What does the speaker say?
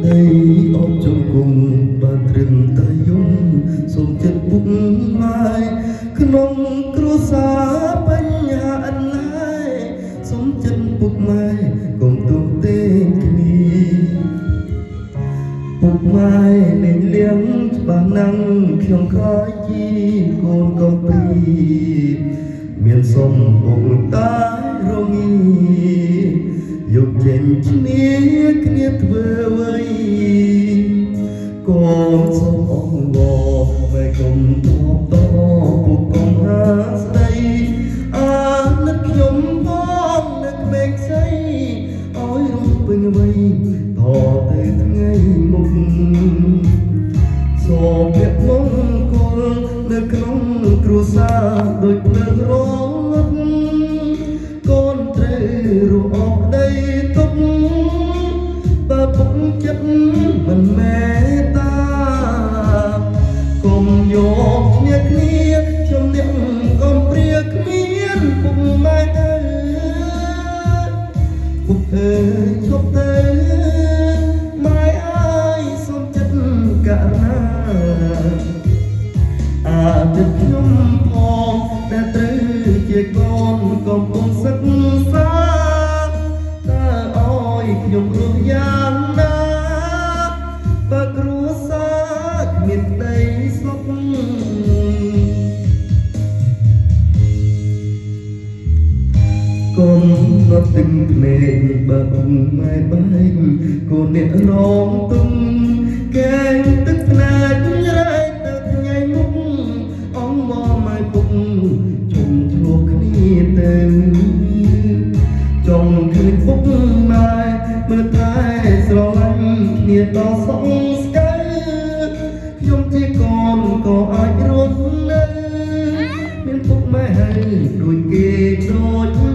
ដីអបជង្គង់បានត្រឹមតែយំសូមចិត្តពុកម៉ែក្នុងគ្រួសារបញ្ហាអន្លាយសូមចិត្តពុកម៉ែកុំទុកទេគ្នាពុកម៉ែនឹងលៀងច្បាស់ណាំងខ្ញុំខ្លាចជាកូនកំព្រីមានសុំពុកតារងាយកចេញគ្នាធ្វើអ្វីកូនសូមអងវបែកុំតបតពុកកុំហាស្ដីអានឹកខ្ញុំផងនឹកមេឃស្អីឲ្យរំពេញអ្វីតទៅថ្ងៃមុខសូមពាក់មង្គលនៅក្នុងគ្រួសារដូចភ្លើងរត់កូនត្រូវរស់អស់ដីទុកបើពុកចិត្តមិនមេត្តាកុំយកគ្នាខ្ញុំអ្នកកុំព្រាគ្មានពុកម៉ែអើយពុកអើយឈប់ទៅម៉ែអើយសូមចិត្តករណាអាទិត្យខ្ញុំផងដែលត្រូវជាកូនកំពុងសិក្សាតើអើយខ្ញុំរស់យ៉ាងណាបើគ្រួសារគ្មានដីស្លុកកូនរត់ទឹកភ្នែកបើពុកម៉ែបែកកូនអ្នករងទុំកែងទឹកភ្នែករែកទៅថ្ងៃមុខអងមកម៉ែពុកជុំឆ្លោះគ្នាទៅចង់ឃើញពុកម៉ែមើលតែស្រឡាញ់គ្នាដល់សងស្កើខ្ញុំជាកូនក៏អាចរស់នៅមានពុកម៉ែហើយដូចគេដូច